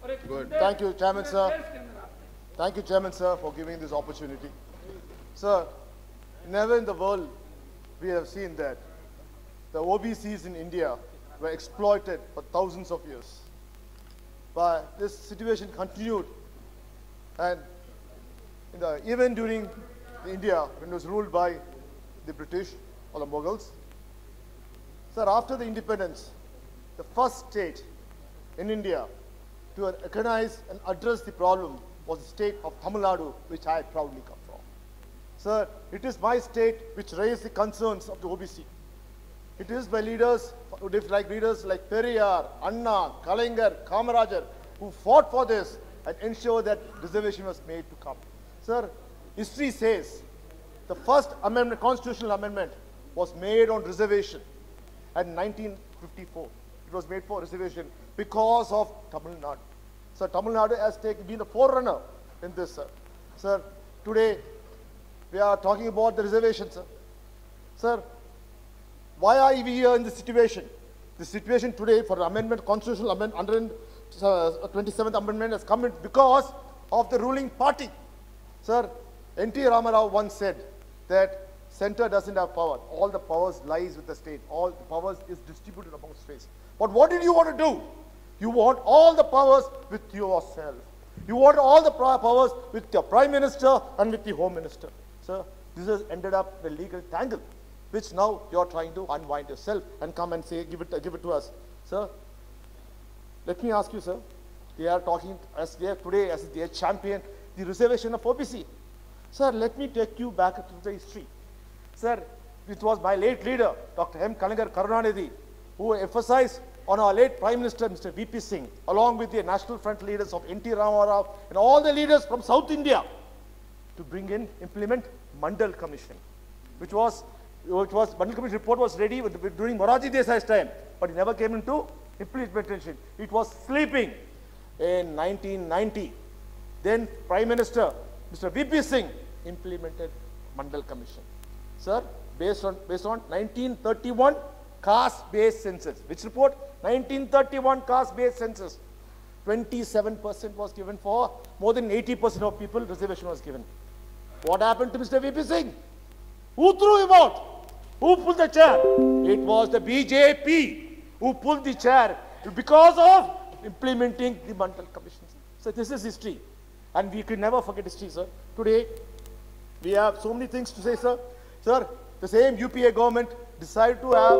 Good. Thank you, Chairman, sir. Thank you, Chairman, sir, for giving this opportunity. Sir, never in the world we have seen that the OBCs in India were exploited for thousands of years. But this situation continued, and even during India, when it was ruled by the British or the Mughals, sir, after the independence, the first state in India to recognize and address the problem was the state of Tamil Nadu, which I proudly come from. Sir, it is my state which raised the concerns of the OBC. It is by leaders like Periyar, Anna, Kalaignar, Kamarajar, who fought for this and ensured that reservation was made to come. Sir, history says the first amendment, constitutional amendment was made on reservation in 1954. It was made for reservation because of Tamil Nadu. Sir, Tamil Nadu has been the forerunner in this, sir. Sir, today we are talking about the reservation, sir. Sir, why are we here in this situation? The situation today for amendment, constitutional amendment, 127th amendment has come in because of the ruling party. Sir, N.T. Ramarao once said that center doesn't have power. All the powers lies with the state. All the powers is distributed among states. But what did you want to do? You want all the powers with yourself. You want all the powers with the Prime Minister and with the Home Minister. Sir, this has ended up the legal tangle, which now you are trying to unwind yourself and come and say, give it to us. Sir, let me ask you, sir, they are talking as they are today as they champion the reservation of OBC. Sir, let me take you back to the history. Sir, it was my late leader, Dr. M. Kalaignar Karunanidhi, who emphasized on our late Prime Minister, Mr. V.P. Singh, along with the National Front leaders of N.T. Ramarao and all the leaders from South India, to implement Mandal Commission, which was Mandal Commission report was ready during Morarji Desai's time, but it never came into implementation. It was sleeping. In 1990, then Prime Minister, Mr. V.P. Singh, implemented Mandal Commission. Sir, based on 1931 caste-based census. Which report? 1931 caste-based census. 27% was given for more than 80% of people. Reservation was given. What happened to Mr. V.P. Singh? Who threw him out? Who pulled the chair? It was the BJP who pulled the chair because of implementing the Mandal Commission. So this is history. And we can never forget history, sir. Today, we have so many things to say, sir. Sir, the same UPA government decided to have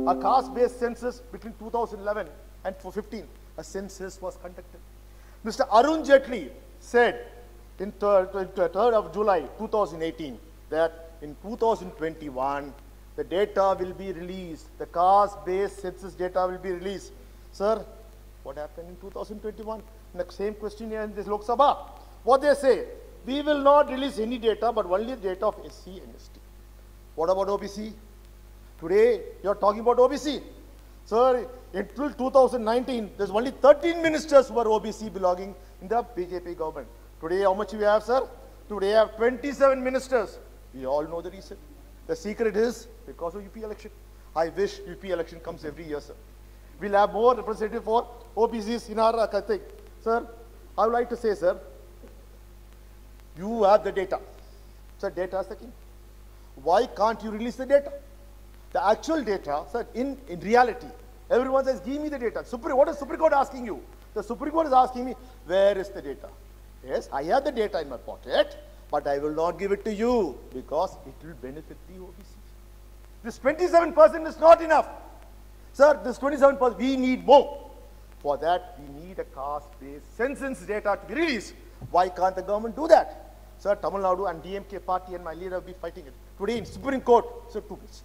a caste-based census between 2011 and 2015. A census was conducted. Mr. Arun Jaitley said in 3rd of July 2018 that in 2021, the data will be released. The caste-based census data will be released. Sir, what happened in 2021? The same question here in this Lok Sabha. What they say? We will not release any data, but only the data of SC and ST. What about OBC? Today, you are talking about OBC. Sir, until 2019, there's only 13 ministers who are OBC belonging in the BJP government. Today, how much we have, sir? Today, I have 27 ministers. We all know the reason. The secret is because of UP election. I wish UP election comes every year, sir. We'll have more representative for OBCs in our thing. Sir, I would like to say, sir, you have the data. Sir, data is the king. Why can't you release the data? The actual data, sir, in reality, everyone says, give me the data. What is Supreme Court asking you? The Supreme Court is asking me, where is the data? Yes, I have the data in my pocket, but I will not give it to you because it will benefit the OBC. This 27% is not enough. Sir, this 27%, we need more. For that, we need a caste-based census data to be released. Why can't the government do that? Sir, Tamil Nadu and DMK party and my leader will be fighting it. Today in Supreme Court, sir, 2 minutes.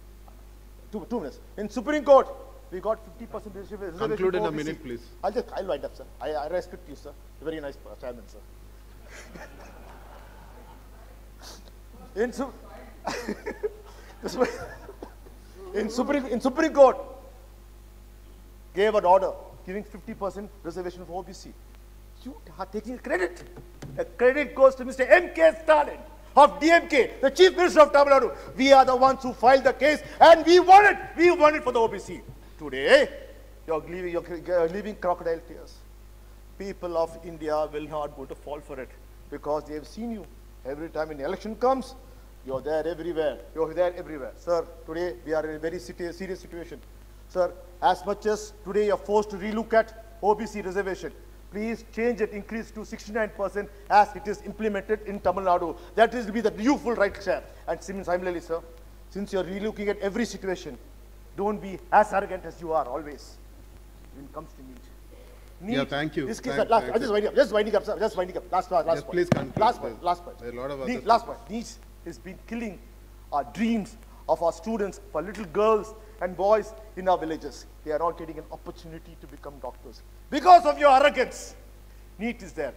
2 minutes. In Supreme Court, we got 50% reservation. Conclude in a minute, please. I'll wind up, sir. I respect you, sir. Very nice chairman, sir. in Supreme Court, gave an order giving 50% reservation for OBC. You are taking credit. The credit goes to Mr. M.K. Stalin of DMK, the Chief Minister of Tamil Nadu. We are the ones who filed the case and we won it. We won it for the OBC. Today, you're leaving crocodile tears. people of India will not go to fall for it because they have seen you. Every time an election comes, you're there everywhere. You're there everywhere. Sir, today we are in a very serious situation. Sir, as much as today you're forced to relook at OBC reservation, please change it, increase to 69% as it is implemented in Tamil Nadu. That will be the new full right share. And similarly, sir, since you're relooking at every situation, don't be as arrogant as you are always when it comes to NEET. Yeah, thank you. This case, Thank just winding up, sir. Just winding up. Last point. Please conclude. Last point. There are a lot of other Last point. NEET has been killing our dreams of our students, for little girls and boys in our villages. They are not getting an opportunity to become doctors because of your arrogance. NEET is there.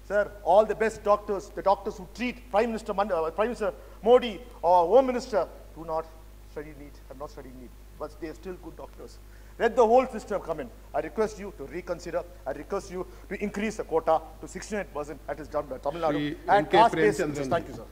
Sir, all the best doctors, the doctors who treat Prime Minister Modi or Home Minister, do not study NEET, have not studied NEET, but they are still good doctors. Let the whole system come in. I request you to reconsider. I request you to increase the quota to 69% that is done by Tamil Nadu. And class-based. Thank you, sir.